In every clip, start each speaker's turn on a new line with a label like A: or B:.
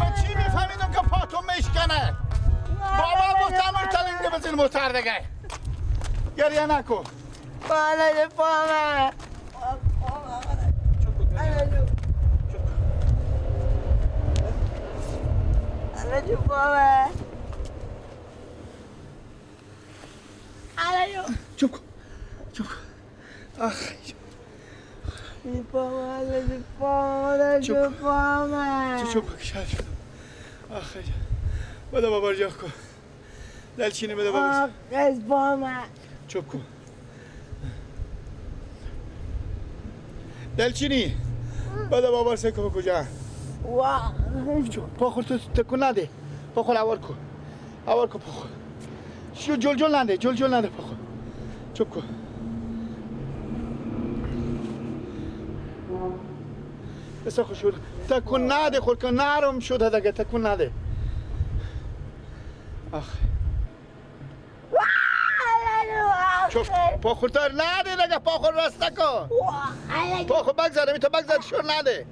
A: من چی میفهمیدم که پاتون میشکنه؟ بابا گفتم اون تلنگه بزین موتر دیگه. گریه نکن.
B: بالای پامه. بالای پامه.
A: چوب کن. چوب کن. آخ. چوب کن که شاید شدم. آخ. بده بابا رجا کن. دلچینی بده بابا. چوب کن. دلچینی بده بابا سکو کجا؟ پاخور تو تکون نده. پاخور عوار کن. عوار کن پاخور. شو جل نده. جل نده پاخور. چوب کن. بسا خوشور تکون نده خود که نرم شده دیگه تکون نده. آخ. چوب پاخور تر نده دیگه پاخور رسته کن. پاخور بگذاره میتو بگذاره شور نده.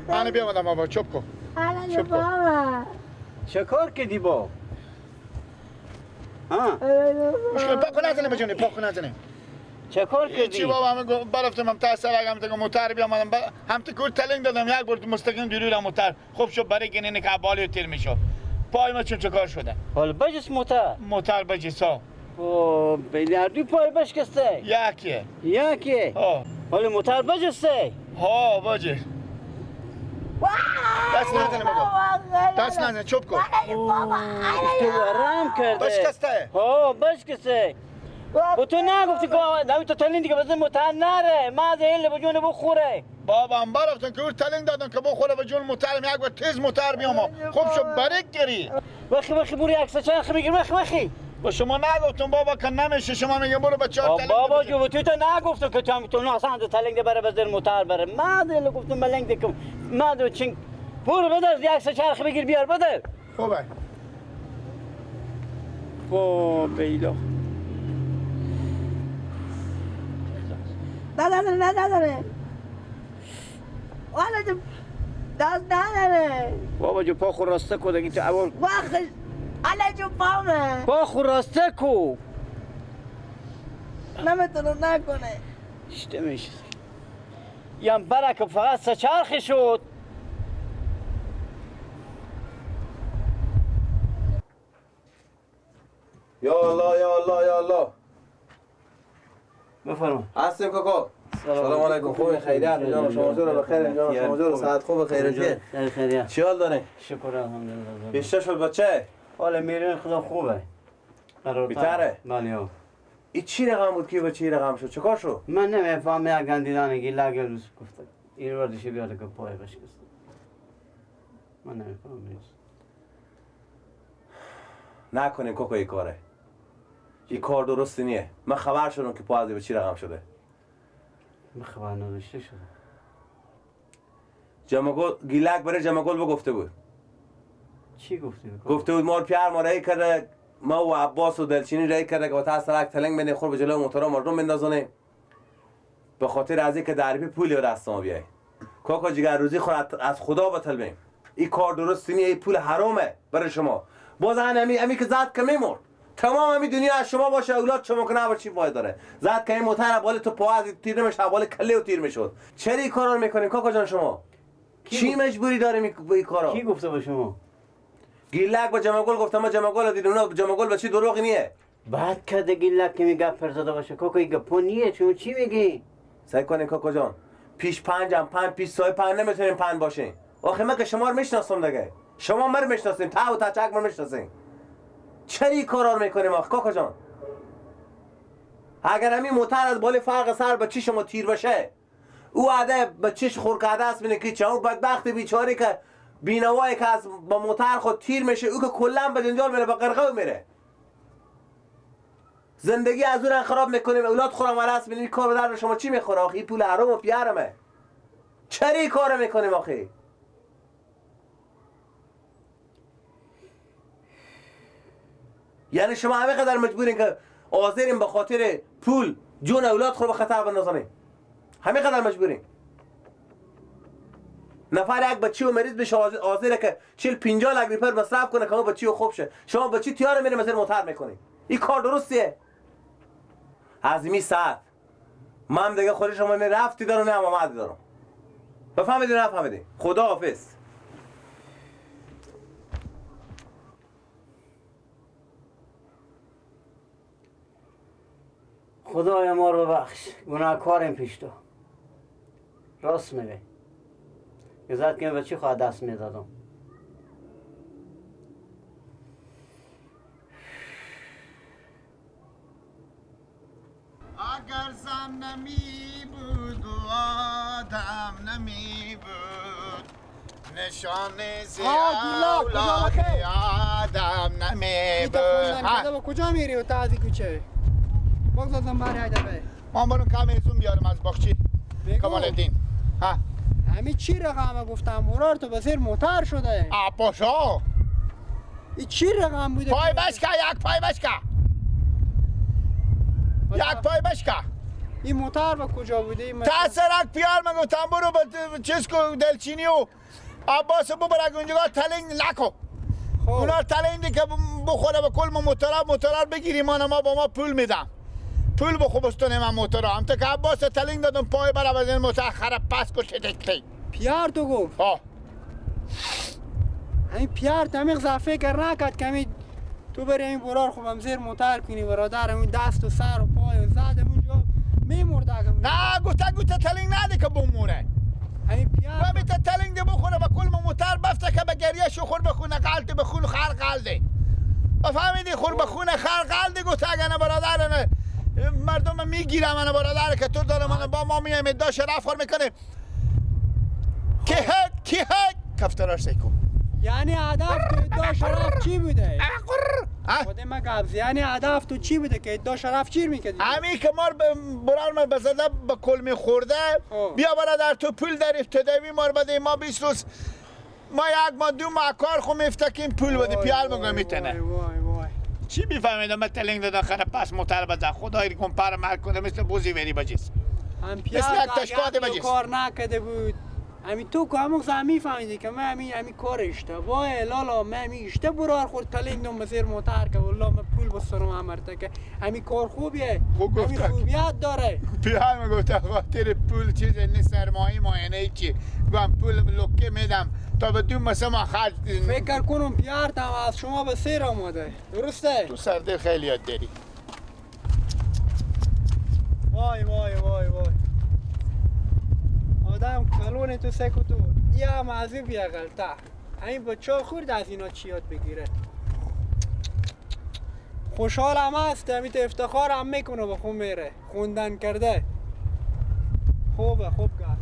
A: من بیامدم بابا چوب کن. چوب کن.
C: چه کار کردی با؟
A: مشکل پاخور نزنه بجونه پاخور نزنه.
C: چه کار کردی؟
A: چی بابا همه برفتم هم تا سرگم تا موتر بیامدم هم تا کور تلنگ دادم یک بار مستقیم دیروی موتر خوب شد برای گنینه که بالی تیر میشد. پای ما چون چه کار شده؟
C: حالا بجس موتر؟
A: موتر بجس ها.
C: اوه بیلیاردی پای بشکسته؟
A: یکیه.
C: یکیه؟
A: ها.
C: حالا موتر بجسته؟
A: ها بجه. دست نزنه بابا. دست نزنه چوب کن.
C: تو ورم کرده.
A: بشکسته.
C: ها بشکسته. و تو نگفتی که نمی تو تلین دیگه بزن موتر نره. ما از این لبجون بخوره.
A: بابا هم برفتن که اون تلنگ دادن که بخوره به جون موترم یک بار تیز موتر بیام. خوب شد بریک گری.
C: وخی بوری عکس چرخ بگیر وخی.
A: با شما نگفتم بابا که نمیشه شما میگه برو به چهار تلنگ.
C: بابا جو تو نگفتم که تو ناسان تلنگ بره بزن موتر بره. ما دل گفتم ملنگ دکم. ما دو چنگ برو بدر عکس چرخ بگیر بیار بدر.
A: خوبه.
C: بیلا.
B: نداره والا جو دست نداره
C: بابا جو پا خور راسته کو دیگه تو اول
B: واخش الا جو پامه
C: پا خور راسته کو
B: نمیتونه نکنه
C: اشته میشه یم برک فقط سچرخی شد
D: یا الله یا الله یا الله
C: بفرما
D: هستیم کاکا سلام علیکم خوبی خیریت جان شما جور بخیر جان شما جور ساعت خوب خیریت
C: خیریت
D: چی حال داره
C: شکر الحمدلله
D: بیشتر شد بچه
C: حال میرین خدا خوبه
D: بیتره
C: بله
D: این چی رقم بود که با چی رقم شد چیکار شد
C: من نمیفهمم یک گندیدانگی لگل روز گفته این وردیشه بیاره که پای بشکست من نمیفهمم
D: نکنین کوکو این کاره این کار درست نیه من خبر شدم که پای به چی رقم شده
C: من خبر نداشته شده
D: جمعگل گیلک برای جمعگل بگفته بود
C: چی گفتی؟
D: گفته بود مال پیار ما رای کرده ما و عباس و دلچینی رای کرده که با تا سرک تلنگ بنده خور به جلو موتورا مردم بندازونه به خاطر از اینکه دربی پولی به دست ما بیای کاکا جگر روزی خود از خدا بطلبیم این کار درست نیه این پول حرامه برای شما باز امی که زد که میمرد تمام امی دنیا از شما باشه اولاد شما که نباشه چی فایده داره زد که این موتر حواله تو پا از تیر نمیشه حواله کله و تیر میشد چرا این کارا رو میکنین کاکا جان شما چی مجبوری داریم این کارا
C: کی گفته به شما
D: گیلک با جمعگل گفتم ما جمعگل دیدم نه جمعگل بچی دروغ نیه
C: بعد که گیلک که میگه فرزاده باشه کاکا این گپو نیه شما چی میگی
D: سعی کنین کاکا جان پیش پنجم پیش سای پنج نمیتونین پنج باشین آخه من که شما رو میشناسم دیگه شما من رو میشناسین تا و تچک من میشناسین چرا این کارا رو میکنیم آخه کاکا جان اگر همین موتر از بالا فرق سر به چی شما تیر باشه او عده به چش خور کرده است بینه که چه اون بدبخت بیچاره که بینوایی که از با موتر خود تیر میشه او که کلا به جنجال میره به قرقه میره زندگی از اون خراب میکنیم اولاد خورم ولی است بینیم کار به در شما چی میخوره آخه این پول حرام و پیارمه چرا این کار میکنیم آخه یعنی شما همه قدر مجبورین که حاضرین به خاطر پول جون اولاد خود به خطر بندازنین همه قدر مجبورین نفر یک بچی و مریض بشه حاضره که 40-50 لک ریپر مصرف کنه که اون بچی خوب شه. شما بچی تیار میره مثل موتر میکنی. این کار درستیه؟ از می ساعت من دیگه خوری شما نه رفتی دارم نه آمدی دارم. بفهمیدی نه فهمیدی؟ خدا حافظ.
C: خدای ما رو ببخش، گناهکاریم پیش تو. راست میگه. عزت که به چی خواهد دست میدادم؟
A: اگر زن نمی بود و آدم نمی بود نشان زیاد آدم نمی بود.
E: کجا میری و تازی کوچه؟ بگذارم بری هایده به
A: من برون کامیزون بیارم از باغچی کمال الدین. ها
E: همین چی رقمه گفتم مرار تو بسیر موتر شده.
A: پاشا
E: این چی رقم بوده؟
A: پای بشکا یک پای بشکا یک پای بشکا.
E: این موتر با کجا بوده؟
A: تا سرک پیار من گفتم برو با چیز کو دلچینی و عباس ببرگ اونجا تلنگ نکو. اونا تلنگی که بخوره به کل موتورا بگیریم ما با ما پول میدم. پول به خوبستون من موتورا هم تا که عباس تلنگ دادم پای برا بزن متأخر پس کو چدکتی.
E: پیار تو گفت؟
A: ها
E: همین پیار تمیق زفه کر نکد که همین تو بری همین برار خوبم زیر موتر کنی برادر همین دست و سر و پای و زد اونجا میمرده اگه
A: نه گوته تلنگ نده که بمونه.
E: همین پیار
A: و بیت تلنگ ده بخوره و کل موتر بفته که به گریه شو خور بخونه قلت بخون خر قلده. و فهمیدی خور بخونه خر قلده گوته اگه نه برادر نه مردم میگیرم من برادر که تو داره من با ما میایم ادعا شرف خور میکنه که هک کفتراش سیکم.
E: یعنی هدف تو ادعا شرف چی بوده؟ خود ما قبض یعنی هدف تو چی بوده که ادعا شرف چی میکردی؟
A: همین که مار برار ما بزده با کلمی خورده بیا برادر تو پول داری تداوی مار بده ما 20 روز ما یک ما دو ما کار خو میفتکیم پول بده پیال مگه میتنه. چی میفهمیدم من تلنگ دادن خره پس موتر بزن خدایی کن پر مر کنه مثل بوزی وری بجیس
E: هم پیار اگه کار نکده بود همین تو که همون زمین فهمیدی که من همین کار اشتباه لالا من همین اشتباه برار خورد تلنگ دم مسیر موتر که والله من پول بسترم امرته که همین کار خوبیه همین خوبیت داره.
A: پیار میگفت خاطر پول چیز نیست سرمایه ماینه چی گم پول لکه میدم تا به دو مثلا ما خرج
E: فکر کنم پیار تم از شما به سیر آمده درسته؟
A: تو سردل خیلی یاد داری.
E: وای وای وای وای آدم کلون تو سکو تو یه هم از این بیاقلته همین بچه خورد از اینا چی یاد بگیره. خوشحال هم هست همین افتخار هم میکنه به خون میره خوندن کرده خوبه خوب کرد.